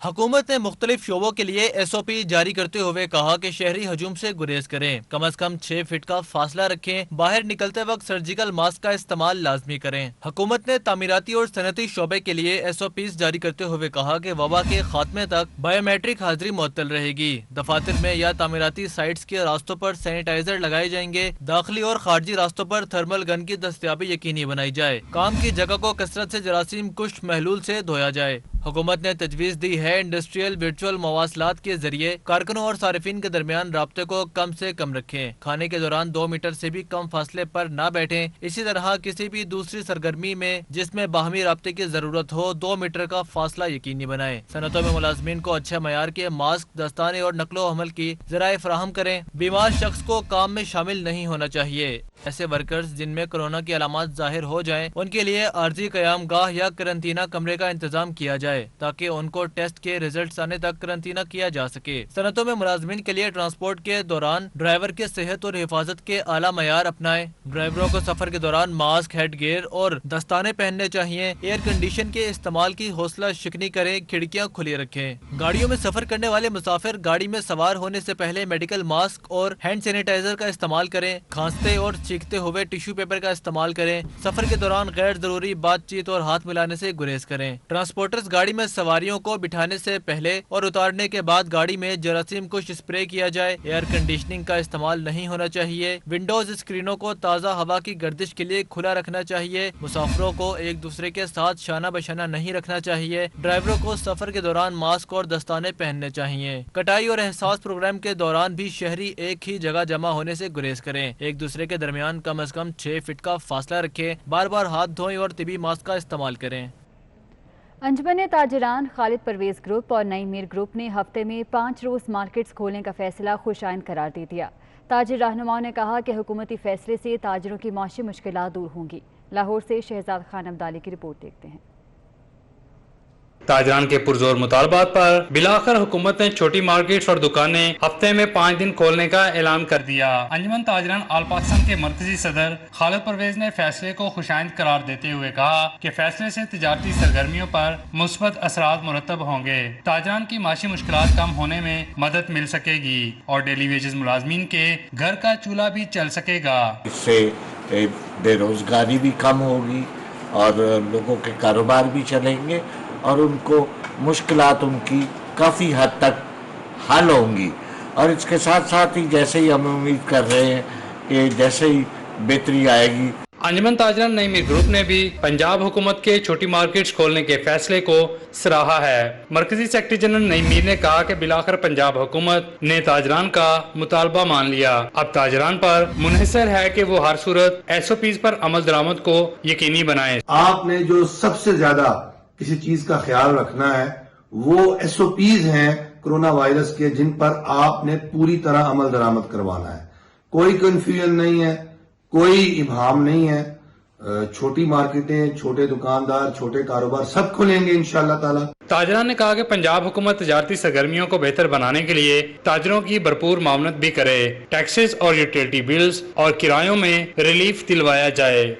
حکومت نے مختلف شعبوں کے لیے SOP جاری کرتے ہوئے کہا کہ شہری ہجوم سے گریز کریں، کم از کم 6 فٹ کا فاصلہ رکھیں، باہر نکلتے وقت سرجیکل ماسک کا استعمال لازمی کریں۔ حکومت نے تعمیراتی اور صنعتی شعبے کے لیے SOPs جاری کرتے ہوئے کہا کہ وبا کے خاتمے تک بایو میٹرک حاضری معطل رہے گی، دفاتر میں یا تعمیراتی سائٹس کے راستوں پر سینیٹائزر لگائے جائیں گے، داخلی اور خارجی راستوں پر تھرمل گن کی دستیابی یقینی بنائی جائے، کام کی جگہ کو کثرت سے جراثیم کش محلول سے دھویا جائے۔ حکومت نے تجویز دی ہے انڈسٹریل ورچوئل مواصلات کے ذریعے کارکنوں اور صارفین کے درمیان رابطے کو کم سے کم رکھیں، کھانے کے دوران 2 میٹر سے بھی کم فاصلے پر نہ بیٹھیں، اسی طرح کسی بھی دوسری سرگرمی میں جس میں باہمی رابطے کی ضرورت ہو 2 میٹر کا فاصلہ یقینی بنائیں۔ صنعتوں میں ملازمین کو اچھے معیار کے ماسک، دستانے اور نقل و حمل کی ذرائع فراہم کریں۔ بیمار شخص کو کام میں شامل نہیں ہونا چاہیے۔ ایسے ورکرز جن میں کورونا کی علامات ظاہر ہو جائیں ان کے لیے عارضی قیام گاہ یا قرنطینہ کمرے کا انتظام کیا جائے تاکہ ان کو ٹیسٹ کے ریزلٹس آنے تک قرنطینہ کیا جا سکے۔ صنعتوں میں ملازمین کے لیے ٹرانسپورٹ کے دوران ڈرائیور کے صحت اور حفاظت کے اعلیٰ معیار اپنائیں۔ ڈرائیوروں کو سفر کے دوران ماسک، ہیڈ گیئر اور دستانے پہننے چاہیے۔ ایئر کنڈیشن کے استعمال کی حوصلہ شکنی کریں، کھڑکیاں کھلی رکھیں۔ گاڑیوں میں سفر کرنے والے مسافر گاڑی میں سوار ہونے سے پہلے میڈیکل ماسک اور ہینڈ سینیٹائزر کا استعمال کریں۔ کھانستے اور چیختے ہوئے ٹیشو پیپر کا استعمال کریں۔ سفر کے دوران غیر ضروری بات چیت اور ہاتھ ملانے سے گریز کریں۔ ٹرانسپورٹرز گاڑی میں سواریوں کو بٹھانے سے پہلے اور اتارنے کے بعد گاڑی میں جراثیم کش اسپرے کیا جائے۔ ایئر کنڈیشننگ کا استعمال نہیں ہونا چاہیے۔ ونڈوز اسکرینوں کو تازہ ہوا کی گردش کے لیے کھلا رکھنا چاہیے۔ مسافروں کو ایک دوسرے کے ساتھ شانہ بشانہ نہیں رکھنا چاہیے۔ ڈرائیوروں کو سفر کے دوران ماسک اور دستانے پہننے چاہیے۔ کٹائی اور احساس پروگرام کے دوران بھی شہری ایک ہی جگہ جمع ہونے سے گریز کریں۔ ایک دوسرے کے درمیان کم از کم 6 فٹ کا فاصلہ رکھیں، بار بار ہاتھ دھوئیں اور طبی ماسک کا استعمال کریں۔ انجمن تاجران خالد پرویز گروپ اور نئی میر گروپ نے ہفتے میں 5 روز مارکیٹس کھولنے کا فیصلہ خوش آئند قرار دے دیا۔ تاجر رہنماؤں نے کہا کہ حکومتی فیصلے سے تاجروں کی معاشی مشکلات دور ہوں گی۔ لاہور سے شہزاد خان عبدالی کی رپورٹ دیکھتے ہیں۔ تاجران کے پرزور مطالبات پر بلاخر حکومت نے چھوٹی مارکیٹس اور دکانیں ہفتے میں 5 دن کھولنے کا اعلان کر دیا۔ انجمن تاجران آل پاکستان کے مرکزی صدر خالد پرویز نے فیصلے کو خوش آئند قرار دیتے ہوئے کہا کہ فیصلے سے تجارتی سرگرمیوں پر مثبت اثرات مرتب ہوں گے، تاجران کی معاشی مشکلات کم ہونے میں مدد مل سکے گی اور ڈیلی ویجز ملازمین کے گھر کا چولہا بھی چل سکے گا۔ اس سے بے روزگاری بھی کم ہوگی اور لوگوں کے کاروبار بھی چلیں گے اور ان کو مشکلات ان کی کافی حد تک حل ہوں گی، اور اس کے ساتھ ساتھ ہی جیسے ہی ہم امید کر رہے ہیں کہ جیسے ہی بہتری آئے گی۔ انجمن تاجران نئی میر گروپ نے بھی پنجاب حکومت کے چھوٹی مارکیٹس کھولنے کے فیصلے کو سراہا ہے۔ مرکزی سیکرٹری جنرل نئی میر نے کہا کہ بلاخر پنجاب حکومت نے تاجران کا مطالبہ مان لیا، اب تاجران پر منحصر ہے کہ وہ ہر صورت SOPs پر عمل درآمد کو یقینی بنائیں۔ آپ نے جو سب سے زیادہ کسی چیز کا خیال رکھنا ہے وہ SOPs ہیں کرونا وائرس کے، جن پر آپ نے پوری طرح عمل درآمد کروانا ہے۔ کوئی کنفیوژن نہیں ہے، کوئی ابہام نہیں ہے۔ چھوٹی مارکیٹیں، چھوٹے دکاندار، چھوٹے کاروبار سب کھلیں گے انشاءاللہ تعالی۔ تاجران نے کہا کہ پنجاب حکومت تجارتی سرگرمیوں کو بہتر بنانے کے لیے تاجروں کی بھرپور معاونت بھی کرے، ٹیکسز اور یوٹیلٹی بلز اور کرایوں میں ریلیف دلوایا جائے۔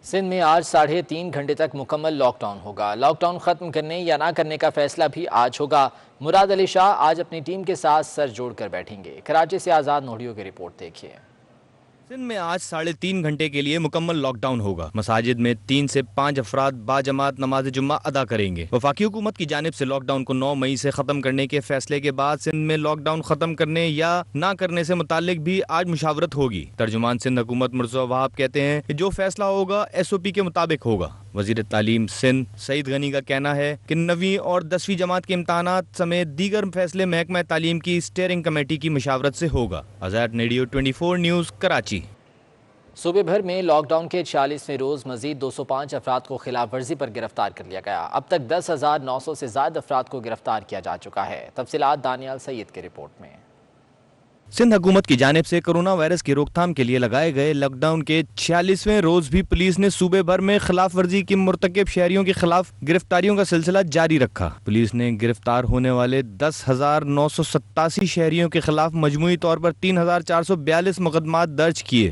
سندھ میں آج 3.5 گھنٹے تک مکمل لاک ڈاؤن ہوگا۔ لاک ڈاؤن ختم کرنے یا نہ کرنے کا فیصلہ بھی آج ہوگا۔ مراد علی شاہ آج اپنی ٹیم کے ساتھ سر جوڑ کر بیٹھیں گے۔ کراچی سے آزاد نوڈیو کی رپورٹ دیکھیے۔ سندھ میں آج 3.5 گھنٹے کے لیے مکمل لاک ڈاؤن ہوگا۔ مساجد میں 3 سے 5 افراد با جماعت نماز جمعہ ادا کریں گے۔ وفاقی حکومت کی جانب سے لاک ڈاؤن کو 9 مئی سے ختم کرنے کے فیصلے کے بعد سندھ میں لاک ڈاؤن ختم کرنے یا نہ کرنے سے متعلق بھی آج مشاورت ہوگی۔ ترجمان سندھ حکومت مرزا وہاب کہتے ہیں کہ جو فیصلہ ہوگا SOP کے مطابق ہوگا۔ وزیر تعلیم سندھ سعید غنی کا کہنا ہے کہ 9ویں اور 10ویں جماعت کے امتحانات سمیت دیگر فیصلے محکمہ تعلیم کی اسٹیئرنگ کمیٹی کی مشاورت سے ہوگا۔ آزاد نیڈیو 24 نیوز کراچی۔ صوبے بھر میں لاک ڈاؤن کے 46ویں روز مزید 205 افراد کو خلاف ورزی پر گرفتار کر لیا گیا۔ اب تک 10,900 سے زائد افراد کو گرفتار کیا جا چکا ہے۔ تفصیلات دانیال سید کی رپورٹ میں۔ سندھ حکومت کی جانب سے کرونا وائرس کی روک تھام کے لیے لگائے گئے لاک ڈاؤن کے 46ویں روز بھی پولیس نے صوبے بھر میں خلاف ورزی کی مرتکب شہریوں کے خلاف گرفتاریوں کا سلسلہ جاری رکھا۔ پولیس نے گرفتار ہونے والے 10,987 شہریوں کے خلاف مجموعی طور پر 3,442 مقدمات درج کیے۔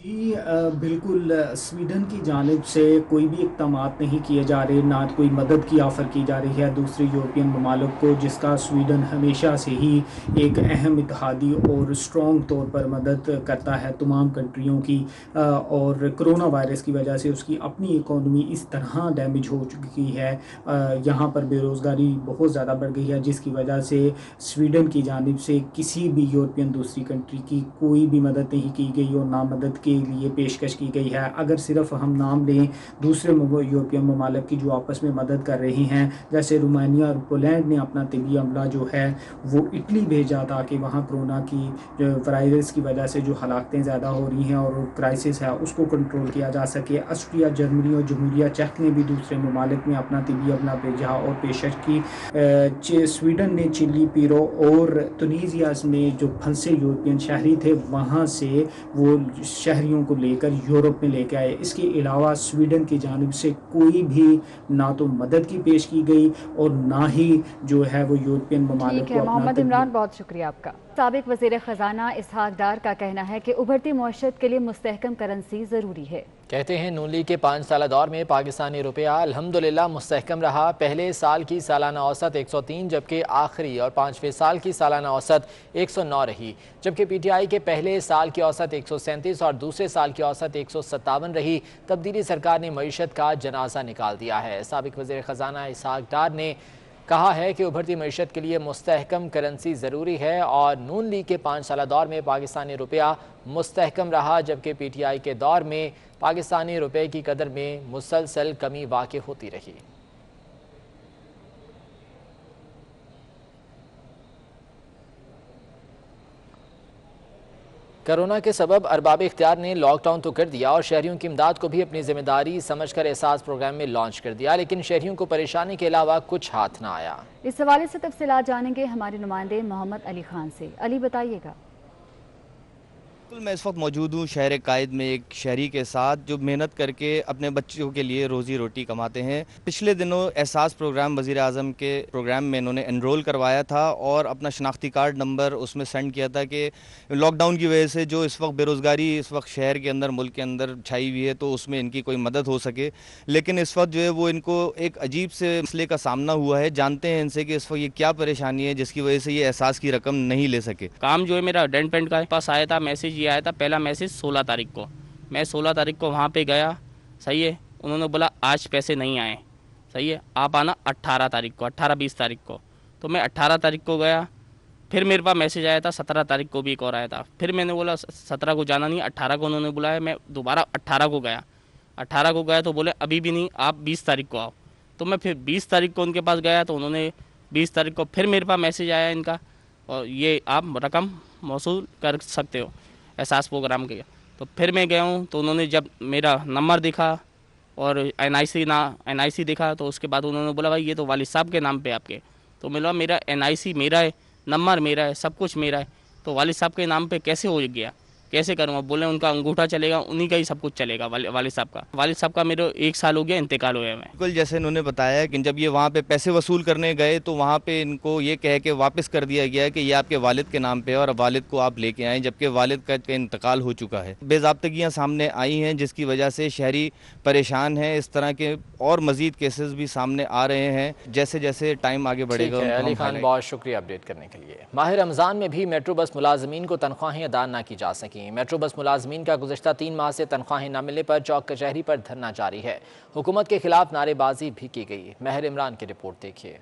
جی بالکل، سویڈن کی جانب سے کوئی بھی اقدامات نہیں کیے جا رہے، نہ کوئی مدد کی آفر کی جا رہی ہے دوسرے یورپین ممالک کو، جس کا سویڈن ہمیشہ سے ہی ایک اہم اتحادی اور اسٹرانگ طور پر مدد کرتا ہے تمام کنٹریوں کی، اور کرونا وائرس کی وجہ سے اس کی اپنی اکانومی اس طرح ڈیمیج ہو چکی ہے، یہاں پر بے روزگاری بہت زیادہ بڑھ گئی ہے، جس کی وجہ سے سویڈن کی جانب سے کسی بھی یورپین دوسری کنٹری کی کوئی بھی مدد نہیں کی گئی اور نہ مدد کے لیے پیشکش کی گئی ہے۔ اگر صرف ہم نام لیں دوسرے یورپین ممالک کی جو آپس میں مدد کر رہی ہیں، جیسے رومانیہ اور پولینڈ نے اپنا طبی عملہ جو ہے وہ اٹلی بھیجا تاکہ وہاں کرونا کی وائرس کی وجہ سے جو ہلاکتیں زیادہ ہو رہی ہیں اور کرائسس ہے اس کو کنٹرول کیا جا سکے۔ آسٹریا، جرمنی اور جمہوریہ چیک نے بھی دوسرے ممالک میں اپنا طبی عملہ بھیجا اور پیشکش کی۔ سویڈن نے چلی، پیرو اور تنیزیا میں جو پھنسے یورپین شہری تھے وہاں سے وہ شہریوں کو لے کر یورپ میں لے کے آئے۔ اس کے علاوہ سویڈن کی جانب سے کوئی بھی نہ تو مدد کی پیش کی گئی اور نہ ہی جو ہے وہ یورپین ممالک کو اپنا۔ محمد عمران، بہت شکریہ آپ کا۔ سابق وزیر خزانہ اسحاق ڈار کا کہنا ہے کہ ابھرتی معیشت کے لیے مستحکم کرنسی ضروری ہے۔ کہتے ہیں نون لیگ کے 5 سالہ دور میں پاکستانی روپیہ الحمدللہ مستحکم رہا۔ پہلے سال کی سالانہ اوسط 103 جبکہ آخری اور 5ویں سال کی سالانہ اوسط 109 رہی، جبکہ پی ٹی آئی کے پہلے سال کی اوسط 137 اور دوسرے سال کی اوسط 157 رہی۔ تبدیلی سرکار نے معیشت کا جنازہ نکال دیا ہے۔ سابق وزیر خزانہ اسحاق ڈار نے کہا ہے کہ ابھرتی معیشت کے لیے مستحکم کرنسی ضروری ہے اور نون لیگ کے 5 سالہ دور میں پاکستانی روپیہ مستحکم رہا، جبکہ پی ٹی آئی کے دور میں پاکستانی روپے کی قدر میں مسلسل کمی واقع ہوتی رہی۔ کرونا کے سبب ارباب اختیار نے لاک ڈاؤن تو کر دیا اور شہریوں کی امداد کو بھی اپنی ذمہ داری سمجھ کر احساس پروگرام میں لانچ کر دیا، لیکن شہریوں کو پریشانی کے علاوہ کچھ ہاتھ نہ آیا۔ اس حوالے سے تفصیلات جانیں گے ہمارے نمائندے محمد علی خان سے۔ علی، بتائیے گا۔ میں اس وقت موجود ہوں شہر قائد میں ایک شہری کے ساتھ جو محنت کر کے اپنے بچوں کے لیے روزی روٹی کماتے ہیں۔ پچھلے دنوں احساس پروگرام وزیر اعظم کے پروگرام میں انہوں نے انرول کروایا تھا اور اپنا شناختی کارڈ نمبر اس میں سینڈ کیا تھا کہ لاک ڈاؤن کی وجہ سے جو اس وقت بے روزگاری اس وقت شہر کے اندر ملک کے اندر چھائی ہوئی ہے تو اس میں ان کی کوئی مدد ہو سکے، لیکن اس وقت جو ہے وہ ان کو ایک عجیب سے مسئلے کا سامنا ہوا ہے۔ جانتے ہیں ان سے کہ اس وقت یہ کیا پریشانی ہے جس کی وجہ سے یہ احساس کی رقم نہیں لے سکے۔ کام جو ہے میرا ڈینٹ پینٹ کا پاس آیا تھا، میسیج یہ آیا تھا، پہلا میسیج 16 تاریخ کو، میں 16 تاریخ کو وہاں پہ گیا، صحیح ہے، انہوں نے بولا آج پیسے نہیں آئے، صحیح ہے، آپ آنا 18 تاریخ کو، 18-20 تاریخ کو، تو میں 18 تاریخ کو گیا، پھر میرے پاس میسیج آیا تھا 17 تاریخ کو بھی ایک اور آیا تھا، پھر میں نے بولا 17 کو جانا نہیں، 18 کو انہوں نے بلایا، میں دوبارہ 18 کو گیا، 18 کو گیا تو بولے ابھی بھی نہیں، آپ 20 تاریخ کو آؤ، تو میں پھر 20 تاریخ کو ان کے پاس گیا تو انہوں نے 20 تاریخ کو پھر میرے پاس میسیج آیا ان کا، اور یہ آپ رقم موصول کر سکتے ہو احساس پروگرام کے۔ تو پھر میں گیا ہوں تو انہوں نے جب میرا نمبر دیکھا اور این آئی سی دیکھا تو اس کے بعد انہوں نے بولا بھائی یہ تو والد صاحب کے نام پہ آپ کے، تو میں بولا میرا این آئی سی میرا ہے، نمبر میرا ہے، سب کچھ میرا ہے، تو والد صاحب کے نام پہ کیسے ہو گیا، کیسے کروں گا؟ بولے ان کا انگوٹھا چلے گا، انہی کا ہی سب کچھ چلے گا، والد صاحب کا میرے 1 سال ہو گیا انتقال ہوا ہے۔ میں بالکل جیسے انہوں نے بتایا کہ جب یہ وہاں پہ پیسے وصول کرنے گئے تو وہاں پہ ان کو یہ کہہ کے واپس کر دیا گیا کہ یہ آپ کے والد کے نام پہ اور والد کو آپ لے کے آئیں، جبکہ والد کا انتقال ہو چکا ہے۔ بے ضابطگیاں سامنے آئی ہیں جس کی وجہ سے شہری پریشان ہیں، اس طرح کے اور مزید کیسز بھی سامنے آ رہے ہیں جیسے جیسے ٹائم آگے بڑھے گا۔ علی خان، بہت شکریہ اپڈیٹ کرنے کے لیے۔ ماہ رمضان میں بھی میٹرو بس ملازمین کو تنخواہیں ادا نہ کی جا سکیں۔ میٹرو بس ملازمین کا گزشتہ 3 ماہ سے تنخواہیں نہ ملنے پر چوک کچہری پر دھرنا جاری ہے۔ حکومت کے خلاف نعرے بازی بھی کی گئی۔ ماہر عمران کی رپورٹ دیکھیے۔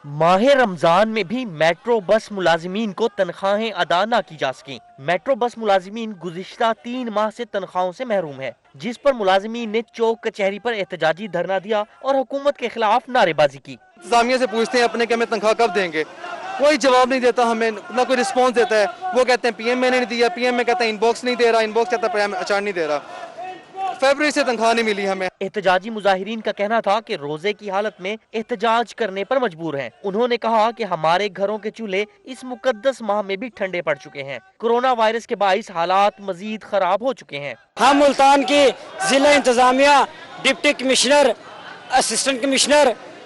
ماہ رمضان میں بھی میٹرو بس ملازمین کو تنخواہیں ادا نہ کی جا سکیں۔ میٹرو بس ملازمین گزشتہ 3 ماہ سے تنخواہوں سے محروم ہے، جس پر ملازمین نے چوک کچہری پر احتجاجی دھرنا دیا اور حکومت کے خلاف نعرے بازی کی۔ انتظامیہ سے پوچھتے ہیں اپنے کہ ہمیں تنخواہ کب دیں گے، کوئی جواب نہیں دیتا، ہمیں نہ کوئی رسپانس دیتا ہے۔ وہ کہتے ہیں پی ایم میں نے نہیں دیا، پی ایم میں کہتا ہے ان باکس نہیں دے رہا، ان باکس کہتا ہے اچار نہیں دے رہا۔ فیبرری سے تنخواہ نہیں ملی ہمیں۔ احتجاجی مظاہرین کا کہنا تھا کہ روزے کی حالت میں احتجاج کرنے پر مجبور ہیں۔ انہوں نے کہا کہ ہمارے گھروں کے چولہے اس مقدس ماہ میں بھی ٹھنڈے پڑ چکے ہیں، کورونا وائرس کے باعث حالات مزید خراب ہو چکے ہیں۔ ہم ملتان کی ضلع انتظامیہ، deputy commissioner, assistant commissioner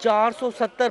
470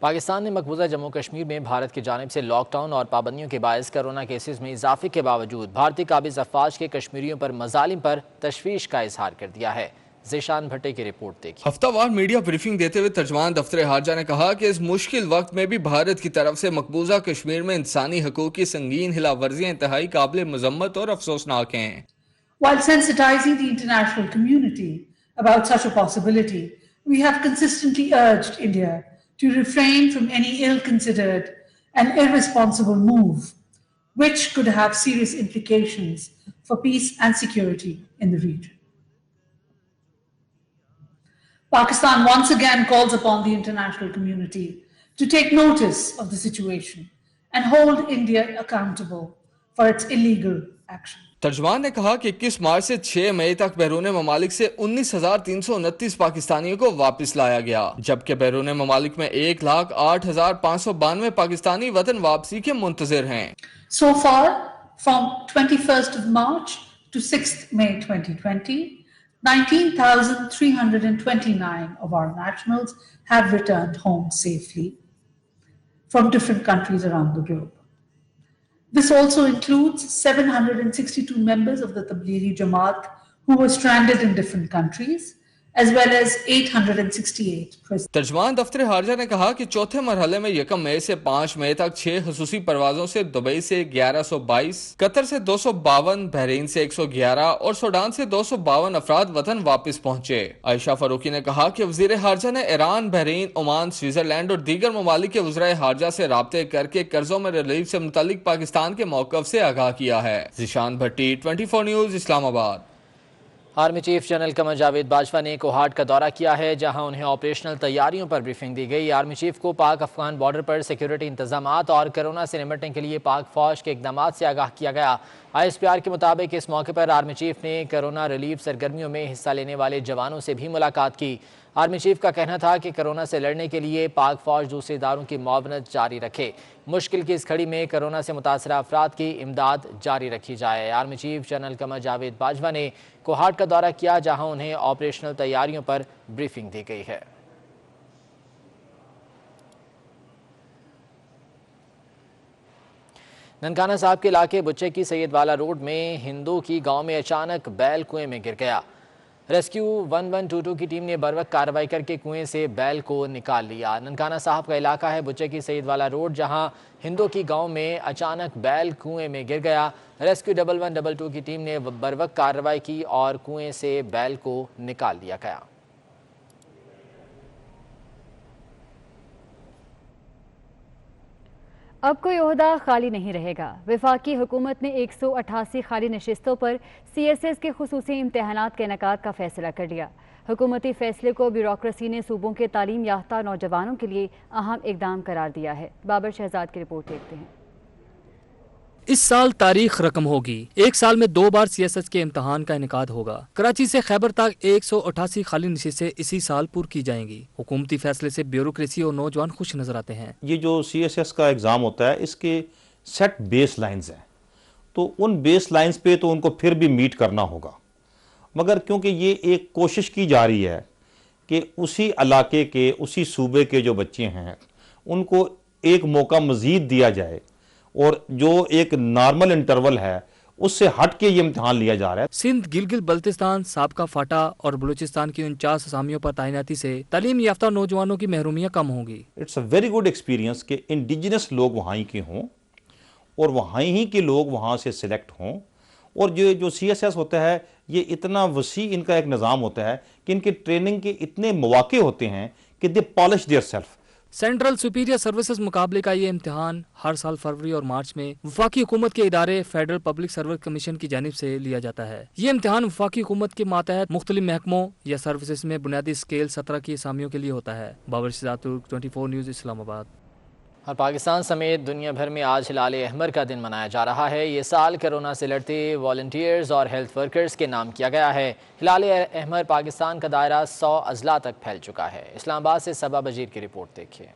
Pakistan نے مقبوضہ جموں کشمیر میں بھارت کی جانب سے لاک ڈاؤن اور پابندیوں کے باعث کرونا کیسز میں اضافے کے باوجود بھارتی قابض افواج کے کشمیریوں پر مظالم پر تشویش کا اظہار کر دیا ہے۔ ذیشان بھٹے کی رپورٹ دیکھیں۔ ہفتہ وار میڈیا بریفنگ دیتے ہوئے ترجمان دفتر خارجہ نے کہا کہ اس مشکل وقت میں بھی بھارت کی طرف سے مقبوضہ کشمیر میں انسانی حقوق کی سنگین خلاف ورزیاں انتہائی قابل مذمت اور افسوسناک ہیں۔ While sensitizing the international community about such a possibility, we have consistently urged India to refrain from any ill-considered and irresponsible move which could have serious implications for peace and security in the region. Pakistan once again calls upon the international community to take notice of the situation and hold India accountable for its illegal action. ترجمان نے کہا کہ 21 مارچ سے 6 مئی تک بیرون ممالک سے 19,329 پاکستانیوں کو واپس لایا گیا، جبکہ بیرون ممالک میں 1,08,592 پاکستانی وطن واپسی کے منتظر ہیں۔ So far, from 21st of March to 6th May 2020, 19,329 of our nationals have returned home safely from different countries around the globe. This also includes 762 members of the Tablighi Jamaat who were stranded in different countries, as well as 868 prisoners. ترجمان دفتر خارجہ نے کہا کہ چوتھے مرحلے میں 1 مئی سے 5 مئی تک 6 خصوصی پروازوں سے دبئی سے 1122، قطر سے 252، بحرین سے 111 اور سوڈان سے 252 افراد وطن واپس پہنچے۔ عائشہ فاروقی نے کہا کہ وزیر خارجہ نے ایران، بحرین، عمان، سوئٹزرلینڈ اور دیگر ممالک کے وزرائے خارجہ سے رابطے کر کے قرضوں میں ریلیف سے متعلق پاکستان کے موقف سے آگاہ کیا ہے۔ ذیشان بھٹی، 24 نیوز، اسلام آباد۔ Army chief general Qamar Javed Bajwa نے کوہاٹ کا دورہ کیا ہے، جہاں انہیں آپریشنل تیاریوں پر بریفنگ دی گئی۔ آرمی چیف کو پاک افغان بارڈر پر سیکیورٹی انتظامات اور کرونا سے نمٹنے کے لیے پاک فوج کے اقدامات سے آگاہ کیا گیا۔ ISPR کے مطابق اس موقع پر آرمی چیف نے کرونا ریلیف سرگرمیوں میں حصہ لینے والے جوانوں سے بھی ملاقات کی۔ آرمی چیف کا کہنا تھا کہ کرونا سے لڑنے کے لیے پاک فوج دوسرے اداروں کی معاونت جاری رکھے، مشکل کی اس گھڑی میں کرونا سے متاثرہ افراد کی امداد جاری رکھی جائے۔ Army chief general Qamar Javed Bajwa نے کوہاٹ کا دورہ کیا، جہاں انہیں آپریشنل تیاریوں پر بریفنگ دی گئی ہے۔ ننکانہ صاحب کے علاقے بچے کی سید والا روڈ میں ہندو کی گاؤں میں اچانک بیل کنویں میں گر گیا۔ ریسکیو 1122 کی ٹیم نے بروقت کارروائی کر کے کنویں سے بیل کو نکال لیا۔ ننکانہ صاحب کا علاقہ ہے بچے کی سید والا روڈ، جہاں ہندو کی گاؤں میں اچانک بیل کنویں میں گر گیا۔ ریسکیو 1122 کی ٹیم نے بروقت کارروائی کی اور کنویں سے بیل کو نکال لیا گیا۔ اب کوئی عہدہ خالی نہیں رہے گا۔ وفاقی حکومت نے 188 خالی نشستوں پر CSS کے خصوصی امتحانات کے انعقاد کا فیصلہ کر لیا۔ حکومتی فیصلے کو بیوروکریسی نے صوبوں کے تعلیم یافتہ نوجوانوں کے لیے اہم اقدام قرار دیا ہے۔ بابر شہزاد کی رپورٹ دیکھتے ہیں۔ اس سال تاریخ رقم ہوگی۔ 1 سال میں 2 بار CSS کے امتحان کا انعقاد ہوگا۔ کراچی سے خیبر تک 188 خالی نشستیں اسی سال پر کی جائیں گی۔ حکومتی فیصلے سے بیوروکریسی اور نوجوان خوش نظر آتے ہیں۔ یہ جو CSS کا ایگزام ہوتا ہے، اس کے سیٹ بیس لائنز ہیں، تو ان بیس لائنز پہ تو ان کو پھر بھی میٹ کرنا ہوگا، مگر کیونکہ یہ ایک کوشش کی جا رہی ہے کہ اسی علاقے کے، اسی صوبے کے جو بچے ہیں ان کو ایک موقع مزید دیا جائے، اور جو ایک نارمل انٹرول ہے اس سے ہٹ کے یہ امتحان لیا جا رہا ہے۔ سندھ، گلگت بلتستان، سابقہ فاٹا اور بلوچستان کی 49 اسامیوں پر تعیناتی سے تعلیم یافتہ نوجوانوں کی محرومیاں کم ہوں گی۔ It's a very good experience کہ انڈیجنس لوگ وہاں ہی کے ہوں اور وہاں ہی کے لوگ وہاں سے سلیکٹ ہوں، اور جو CSS ہوتا ہے یہ اتنا وسیع ان کا ایک نظام ہوتا ہے کہ ان کے ٹریننگ کے اتنے مواقع ہوتے ہیں کہ the polish their self. Central superior services مقابلے کا یہ امتحان ہر سال فروری اور مارچ میں وفاقی حکومت کے ادارے فیڈرل پبلک سروس کمیشن کی جانب سے لیا جاتا ہے۔ یہ امتحان وفاقی حکومت کے ماتحت مختلف محکموں یا سروسز میں بنیادی اسکیل 17 کی اسامیوں کے لیے ہوتا ہے۔ بابر شہزاد، 24 نیوز، اسلام آباد۔ اور پاکستان سمیت دنیا بھر میں آج ہلال احمر کا دن منایا جا رہا ہے۔ یہ سال کرونا سے لڑتے والنٹیئرز اور ہیلتھ ورکرز کے نام کیا گیا ہے۔ ہلال احمر پاکستان کا دائرہ 100 اضلاع تک پھیل چکا ہے۔ اسلام آباد سے صبا بجیر کی رپورٹ دیکھیے۔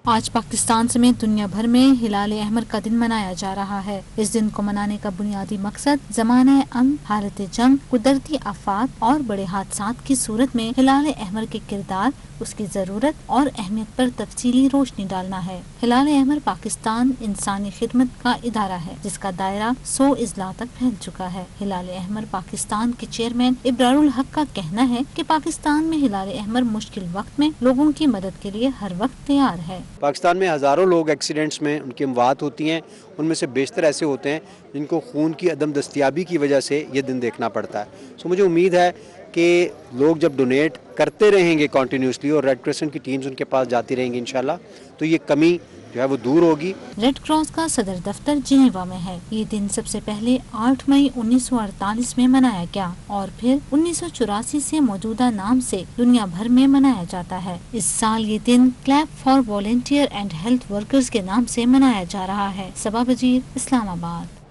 آج پاکستان سمیت دنیا بھر میں ہلال احمر کا دن منایا جا رہا ہے۔ اس دن کو منانے کا بنیادی مقصد زمانہ امن، حالت جنگ، قدرتی آفات اور بڑے حادثات کی صورت میں ہلال احمر کے کردار، اس کی ضرورت اور اہمیت پر تفصیلی روشنی ڈالنا ہے۔ ہلال احمر پاکستان انسانی خدمت کا ادارہ ہے جس کا دائرہ 100 اضلاع تک پھیل چکا ہے۔ ہلال احمر پاکستان کے چیئرمین ابرار الحق کا کہنا ہے کہ پاکستان میں ہلال احمر مشکل وقت میں لوگوں کی مدد کے لیے ہر وقت تیار ہے۔ پاکستان میں ہزاروں لوگ ایکسیڈنٹس میں ان کی اموات ہوتی ہیں، ان میں سے بیشتر ایسے ہوتے ہیں جن کو خون کی عدم دستیابی کی وجہ سے یہ دن دیکھنا پڑتا ہے۔ مجھے امید ہے کہ لوگ جب ڈونیٹ کرتے رہیں گے کنٹینیوسلی اور ریڈ کریسنٹ کی ٹیمز ان کے پاس جاتی رہیں گی انشاءاللہ، تو یہ کمی جو ہے وہ دور ہوگی۔ ریڈ کراس کا صدر دفتر جنیوا میں ہے۔ یہ دن سب سے پہلے 8 مئی 1948 میں منایا گیا اور پھر 1984 سے موجودہ نام سے دنیا بھر میں منایا جاتا ہے۔ اس سال یہ دن clap for volunteer and health workers کے نام سے منایا جا رہا ہے۔ صبا بجیر، اسلام آباد۔